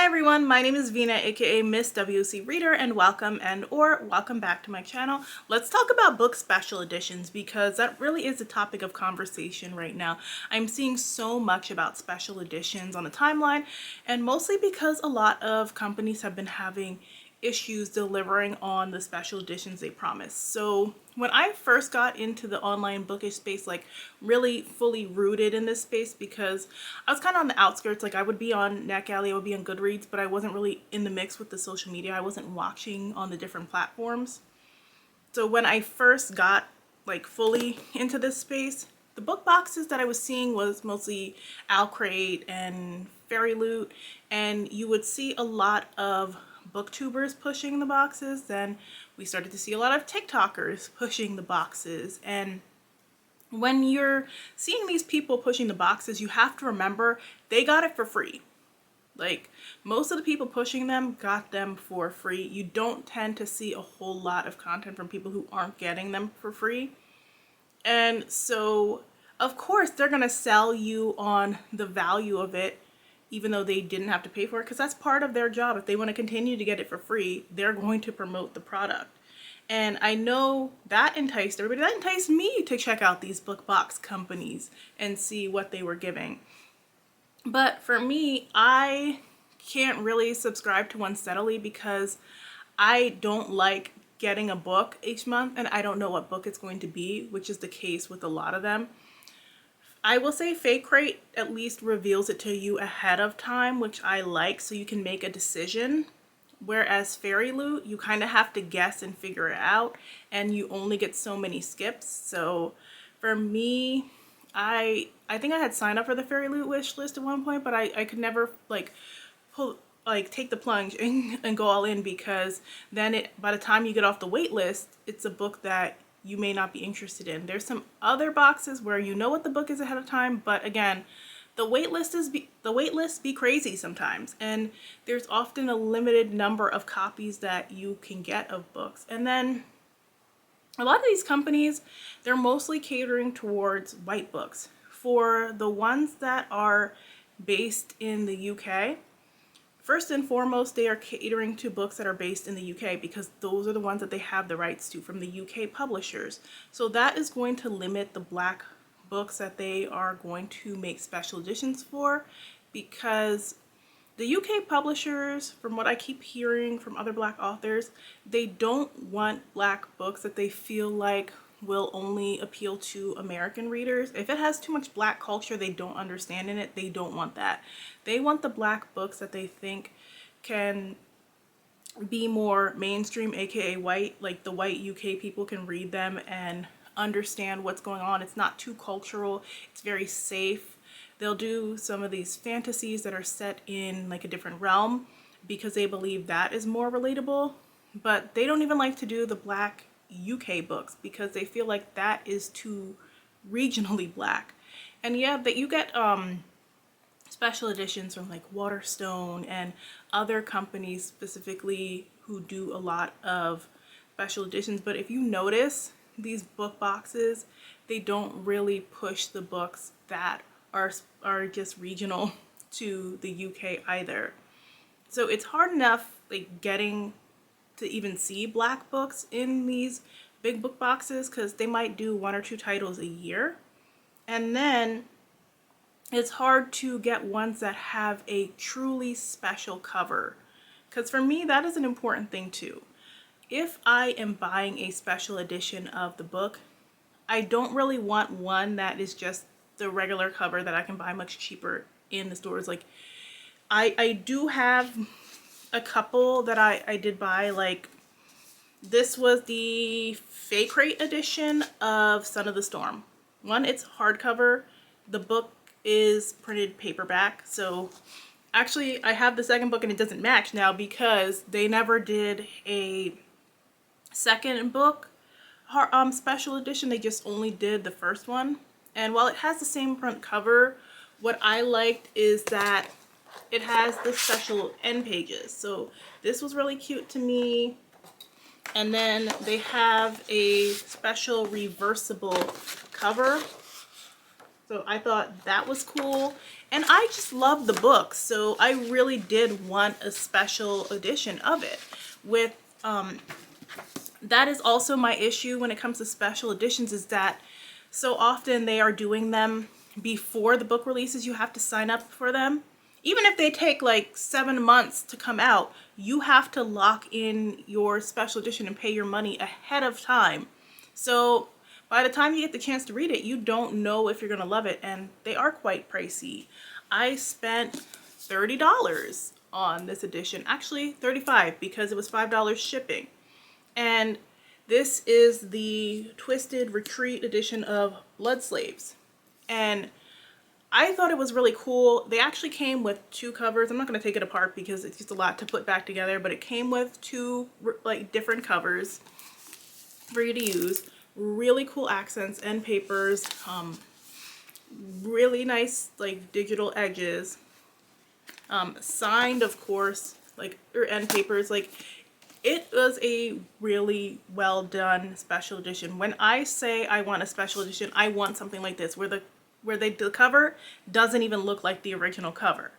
everyone, my name is Vina, aka Miss WOCReader, and welcome back to my channel. Let's talk about book special editions because that really is the topic of conversation right now. I'm seeing so much about special editions on the timeline, and mostly because a lot of companies have been having issues delivering on the special editions they promise. So when I first got into the online bookish space, like really fully rooted in this space, because I was kind of on the outskirts, like I would be on NetGalley, I would be on Goodreads, but I wasn't really in the mix with the social media. I wasn't watching on the different platforms. So when I first got like fully into this space, the book boxes that I was seeing was mostly WOCReader and Fairy Loot, and you would see a lot of booktubers pushing the boxes. Then we started to see a lot of TikTokers pushing the boxes, and when you're seeing these people pushing the boxes, you have to remember they got it for free. Like, most of the people pushing them got them for free. You don't tend to see a whole lot of content from people who aren't getting them for free. And so, of course, they're going to sell you on the value of it, even though they didn't have to pay for it, because that's part of their job. If they want to continue to get it for free, they're going to promote the product. And I know that enticed everybody. That enticed me to check out these book box companies and see what they were giving. But for me, I can't really subscribe to one steadily because I don't like getting a book each month and I don't know what book it's going to be, which is the case with a lot of them. I will say WOCReader at least reveals it to you ahead of time, which I like, so you can make a decision. Whereas Fairy Loot, you kind of have to guess and figure it out, and you only get so many skips. So for me, I think I had signed up for the Fairy Loot wish list at one point, but I could never take the plunge and go all in, because then by the time you get off the wait list, it's a book that you may not be interested in. There's some other boxes where you know what the book is ahead of time, but again, the wait lists be crazy sometimes, and there's often a limited number of copies that you can get of books. And then a lot of these companies, they're mostly catering towards white books. For the ones that are based in the UK, first and foremost, they are catering to books that are based in the UK because those are the ones that they have the rights to from the UK publishers. So that is going to limit the black books that they are going to make special editions for, because the UK publishers, from what I keep hearing from other black authors, they don't want black books that they feel like will only appeal to American readers. If it has too much black culture they don't understand in it, they don't want that. They want the black books that they think can be more mainstream, aka white, like the white UK people can read them and understand what's going on. It's not too cultural, it's very safe. They'll do some of these fantasies that are set in like a different realm because they believe that is more relatable, but they don't even like to do the black UK books because they feel like that is too regionally black. And yeah, that you get special editions from like Waterstone and other companies specifically who do a lot of special editions, but if you notice, these book boxes, they don't really push the books that are just regional to the UK either. So it's hard enough like getting to even see black books in these big book boxes because they might do 1 or 2 titles a year, and then it's hard to get ones that have a truly special cover, because for me that is an important thing too. If I am buying a special edition of the book, I don't really want one that is just the regular cover that I can buy much cheaper in the stores. Like I do have a couple that I did buy. Like this was the WOCReader edition of Son of the Storm. One, it's hardcover. The book is printed paperback. So actually I have the second book and it doesn't match now because they never did a second book special edition. They just only did the first one. And while it has the same front cover, what I liked is that it has the special end pages. So this was really cute to me. And then they have a special reversible cover. So I thought that was cool. And I just love the book. So I really did want a special edition of it. With that is also my issue when it comes to special editions, is that so often they are doing them before the book releases. You have to sign up for them. Even if they take like 7 months to come out, you have to lock in your special edition and pay your money ahead of time. So by the time you get the chance to read it, you don't know if you're going to love it, and they are quite pricey. I spent $30 on this edition, actually $35 because it was $5 shipping. And this is the Twisted Retreat edition of Blood Slaves. And I thought it was really cool. They actually came with 2 covers. I'm not going to take it apart because it's just a lot to put back together, but it came with 2 like different covers for you to use. Really cool accents and papers. Really nice like digital edges. Signed, of course, like end papers. Like, it was a really well done special edition. When I say I want a special edition, I want something like this where the cover doesn't even look like the original cover.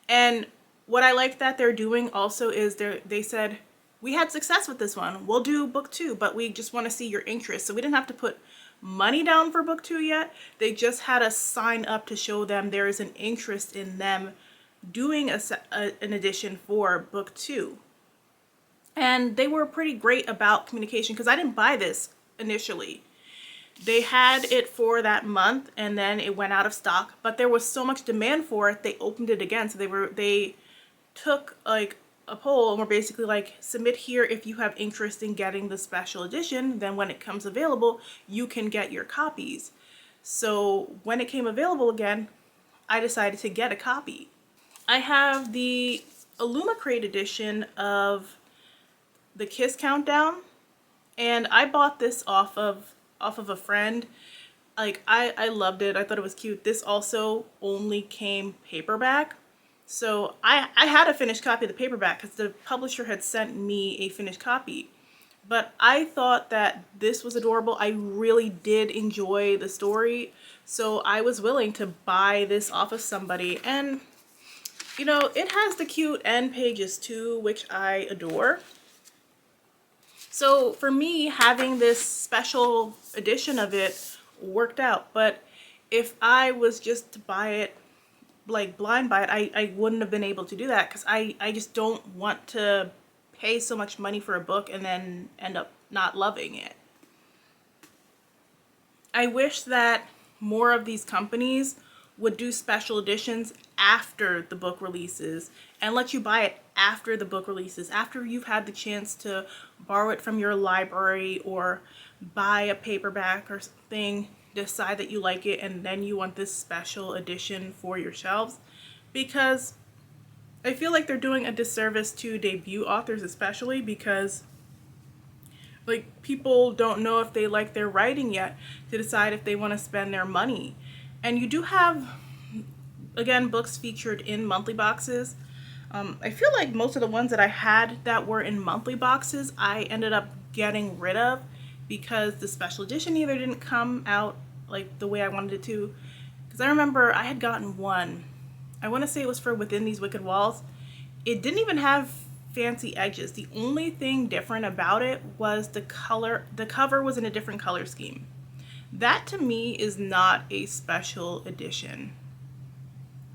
And what I like that they're doing also is they said, we had success with this one, we'll do book 2, but we just want to see your interest. So we didn't have to put money down for book 2 yet. They just had us sign up to show them there is an interest in them doing an edition for book 2. And they were pretty great about communication, because I didn't buy this initially. They had it for that month and then it went out of stock, but there was so much demand for it, they opened it again. So they took like a poll and were basically like, submit here if you have interest in getting the special edition, then when it comes available, you can get your copies. So when it came available again, I decided to get a copy. I have the WOCReader edition of the Kiss Countdown, and I bought this off of a friend. Like, I loved it. I thought it was cute. This also only came paperback, so I had a finished copy of the paperback because the publisher had sent me a finished copy. But I thought that this was adorable. I really did enjoy the story, so I was willing to buy this off of somebody. And you know, it has the cute end pages too, which I adore. So for me, having this special edition of it worked out. But if I was just to buy it, like blind buy it, I wouldn't have been able to do that, because I just don't want to pay so much money for a book and then end up not loving it. I wish that more of these companies would do special editions after the book releases and let you buy it after the book releases, after you've had the chance to borrow it from your library or buy a paperback or something, decide that you like it, and then you want this special edition for your shelves. Because I feel like they're doing a disservice to debut authors, especially because like people don't know if they like their writing yet to decide if they want to spend their money. And you do have, again, books featured in monthly boxes. I feel like most of the ones that I had that were in monthly boxes, I ended up getting rid of because the special edition either didn't come out like the way I wanted it to. Because I remember I had gotten one, I want to say it was for Within These Wicked Walls. It didn't even have fancy edges. The only thing different about it was the color. The cover was in a different color scheme. That to me is not a special edition.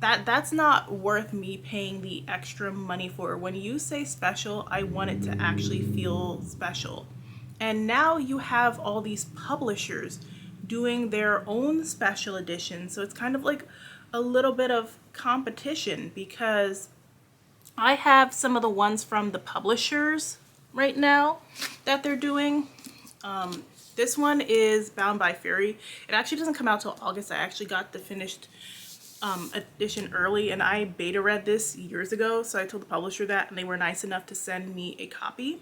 That's not worth me paying the extra money for. When you say special, I want it to actually feel special. And now you have all these publishers doing their own special editions, so it's kind of like a little bit of competition, because I have some of the ones from the publishers right now that they're doing. This one is Bound by Fury. It actually doesn't come out till August. I actually got the finished edition early, and I beta read this years ago, so I told the publisher that, and they were nice enough to send me a copy.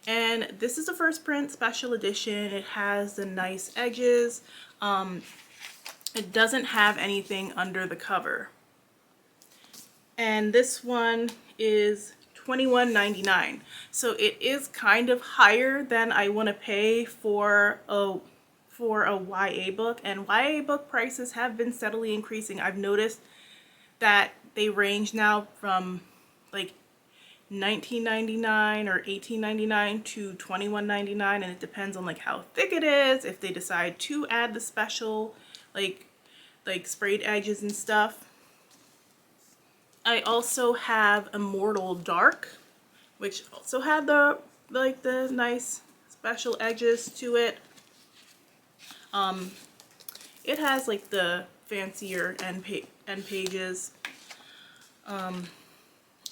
And this is a first print special edition. It has the nice edges. It doesn't have anything under the cover. And this one is $21.99. So it is kind of higher than I want to pay for for a YA book, and YA book prices have been steadily increasing. I've noticed that they range now from like $19.99 or $18.99 to $21.99, and it depends on like how thick it is, if they decide to add the special like sprayed edges and stuff. I also have Immortal Dark, which also had the nice special edges to it. It has like the fancier end pages. And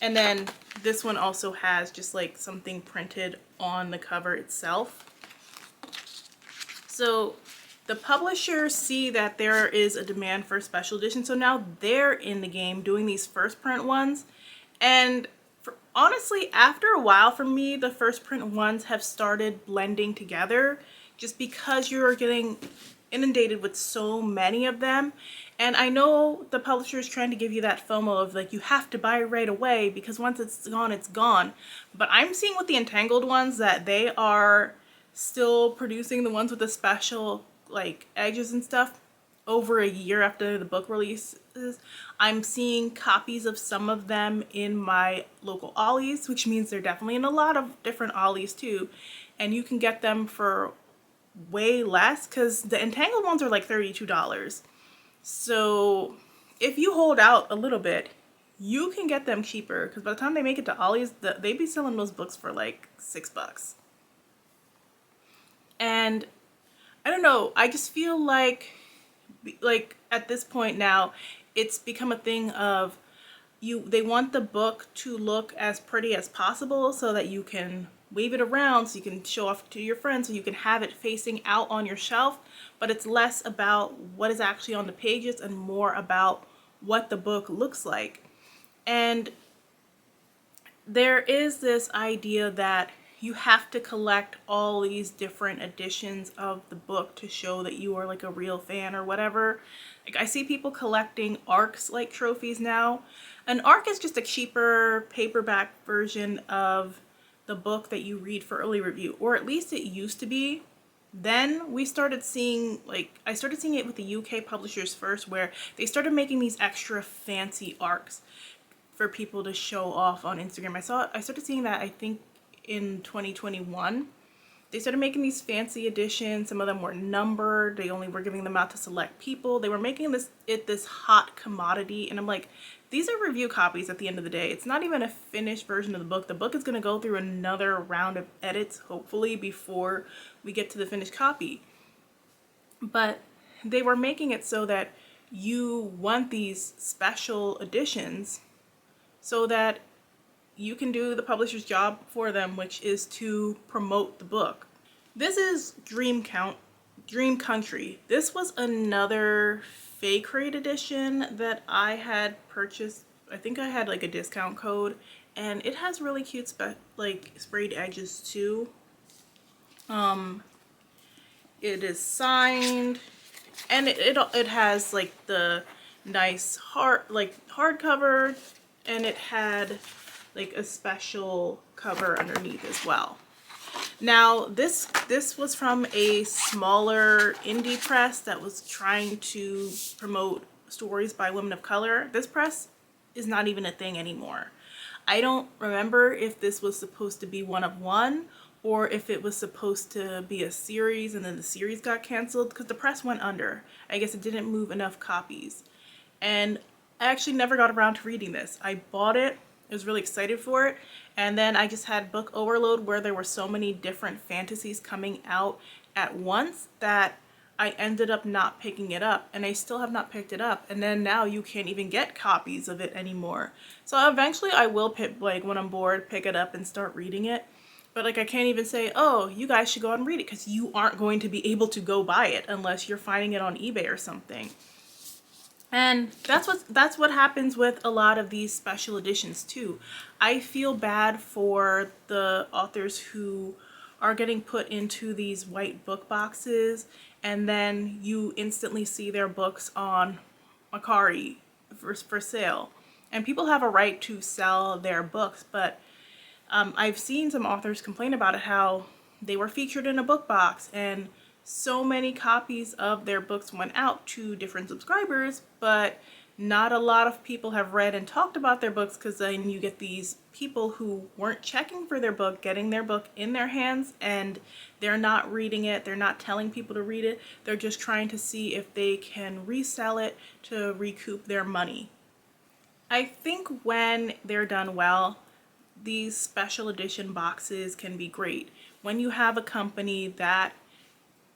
then this one also has just like something printed on the cover itself. So the publishers see that there is a demand for special edition, so now they're in the game doing these first print ones. And honestly, after a while for me, the first print ones have started blending together just because you're getting inundated with so many of them. And I know the publisher is trying to give you that FOMO of like, you have to buy right away because once it's gone, it's gone. But I'm seeing with the Entangled ones that they are still producing the ones with the special like edges and stuff over a year after the book releases. I'm seeing copies of some of them in my local Ollie's, which means they're definitely in a lot of different Ollie's too. And you can get them for way less because the Entangled ones are like $32. So if you hold out a little bit, you can get them cheaper because by the time they make it to Ollie's, they be selling those books for like $6. And I don't know, I just feel like at this point now, it's become a thing of they want the book to look as pretty as possible so that you can wave it around, so you can show off to your friends, so you can have it facing out on your shelf, but it's less about what is actually on the pages and more about what the book looks like. And there is this idea that you have to collect all these different editions of the book to show that you are like a real fan or whatever. Like I see people collecting ARCs like trophies now. An ARC is just a cheaper paperback version of the book that you read for early review, or at least it used to be. Then we started seeing, like, I started seeing it with the UK publishers first, where they started making these extra fancy ARCs for people to show off on Instagram. I started seeing that, I think, in 2021. They started making these fancy editions. Some of them were numbered. They only were giving them out to select people. They were making this hot commodity, and I'm like, these are review copies at the end of the day. It's not even a finished version of the book. The book is going to go through another round of edits, hopefully, before we get to the finished copy. But they were making it so that you want these special editions so that you can do the publisher's job for them, which is to promote the book. This is Dream Country. This was another WOCReader edition that I had purchased. I think I had like a discount code, and it has really cute sprayed edges too. It is signed, and it has like the nice hardcover, and it had like a special cover underneath as well. Now this was from a smaller indie press that was trying to promote stories by women of color. This press is not even a thing anymore. I don't remember if this was supposed to be one of one or if it was supposed to be a series and then the series got canceled because the press went under. I guess it didn't move enough copies. And I actually never got around to reading this. I bought it. I was really excited for it, and then I just had book overload where there were so many different fantasies coming out at once that I ended up not picking it up, and I still have not picked it up. And then now you can't even get copies of it anymore. So eventually I will when I'm bored, pick it up and start reading it. But like I can't even say, oh, you guys should go out and read it, because you aren't going to be able to go buy it unless you're finding it on eBay or something. And that's what happens with a lot of these special editions too. I feel bad for the authors who are getting put into these white book boxes, and then you instantly see their books on Mercari for sale. And people have a right to sell their books, but I've seen some authors complain about it, how they were featured in a book box and so many copies of their books went out to different subscribers, but not a lot of people have read and talked about their books, because then you get these people who weren't checking for their book getting their book in their hands and they're not reading it, they're not telling people to read it, they're just trying to see if they can resell it to recoup their money. I think when they're done well, these special edition boxes can be great. When you have a company that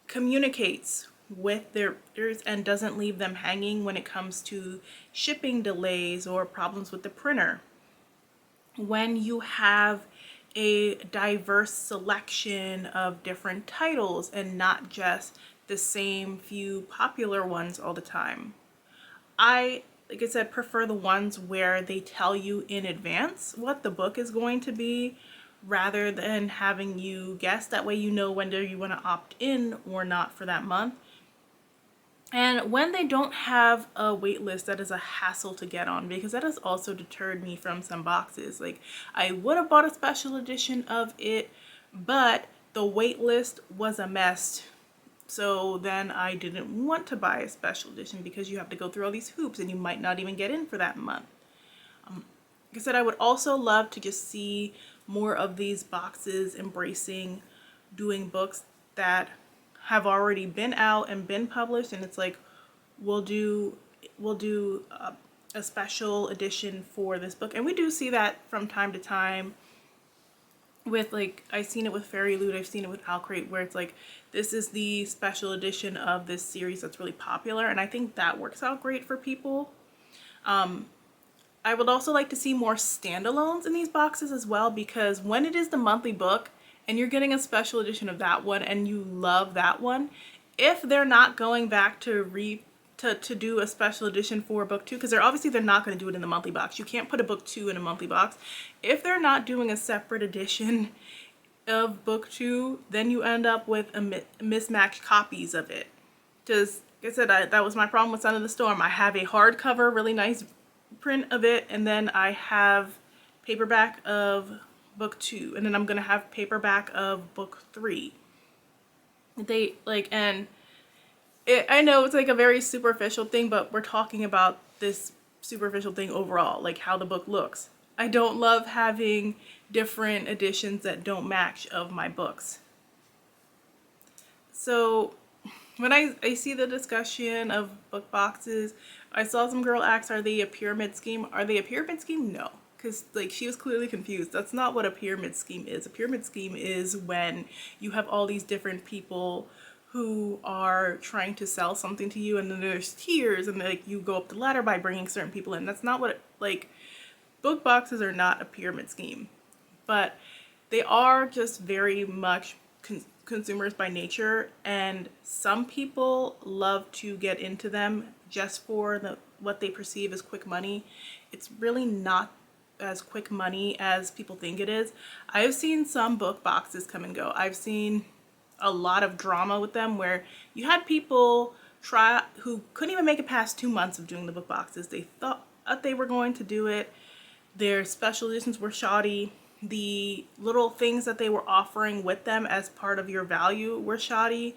communicates with their readers and doesn't leave them hanging when it comes to shipping delays or problems with the printer. When you have a diverse selection of different titles and not just the same few popular ones all the time. Like I said, prefer the ones where they tell you in advance what the book is going to be, rather than having you guess. That way you know whether you want to opt in or not for that month. And when they don't have a wait list, that is a hassle to get on, because that has also deterred me from some boxes. Like, I would have bought a special edition of it, but the wait list was a mess. So then I didn't want to buy a special edition, because you have to go through all these hoops and you might not even get in for that month. Like I said, I would also love to just see more of these boxes embracing doing books that have already been out and been published, and it's like, we'll do a special edition for this book. And we do see that from time to time with, like, I've seen it with Fairy Loot, I've seen it with WOCReader, where it's like, this is the special edition of this series that's really popular, and I think that works out great for people. I would also like to see more standalones in these boxes as well, because when it is the monthly book and you're getting a special edition of that one and you love that one, if they're not going back to do a special edition for book 2, because they're not going to do it in the monthly box. You can't put a book 2 in a monthly box. If they're not doing a separate edition of book 2, then you end up with mismatched copies of it. Because, like I said, that was my problem with Son of the Storm. I have a hardcover, really nice print of it, and then I have paperback of book 2, and then I'm gonna have paperback of book 3. I know it's like a very superficial thing, but we're talking about this superficial thing overall, like how the book looks. I don't love having different editions that don't match of my books. So when I see the discussion of book boxes, I saw some girl ask, are they a pyramid scheme? Are they a pyramid scheme? No, because like she was clearly confused. That's not what a pyramid scheme is. A pyramid scheme is when you have all these different people who are trying to sell something to you, and then there's tiers, and like you go up the ladder by bringing certain people in. That's not what book boxes are not a pyramid scheme, but they are just very much consumers by nature, and some people love to get into them just for what they perceive as quick money. It's really not as quick money as people think it is. I've seen some book boxes come and go. I've seen a lot of drama with them where you had people who couldn't even make it past 2 months of doing the book boxes. They thought they were going to do it. Their special editions were shoddy. The little things that they were offering with them as part of your value were shoddy,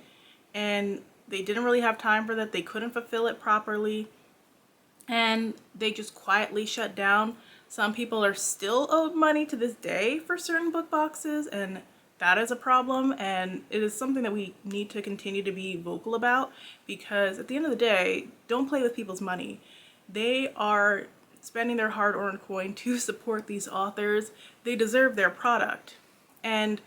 and they didn't really have time for that. They couldn't fulfill it properly, and they just quietly shut down. Some people are still owed money to this day for certain book boxes, and that is a problem, and it is something that we need to continue to be vocal about, because at the end of the day, don't play with people's money. They are spending their hard-earned coin to support these authors. They deserve their product, and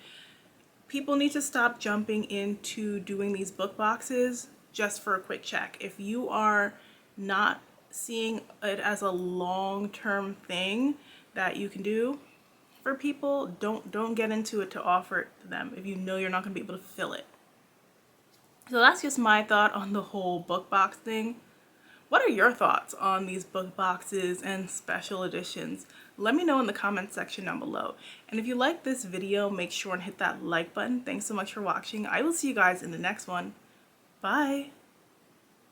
people need to stop jumping into doing these book boxes just for a quick check. If you are not seeing it as a long-term thing that you can do for people, don't get into it to offer it to them if you know you're not going to be able to fill it. So that's just my thought on the whole book box thing. What are your thoughts on these book boxes and special editions? Let me know in the comments section down below. And if you like this video, make sure and hit that like button. Thanks so much for watching. I will see you guys in the next one. Bye.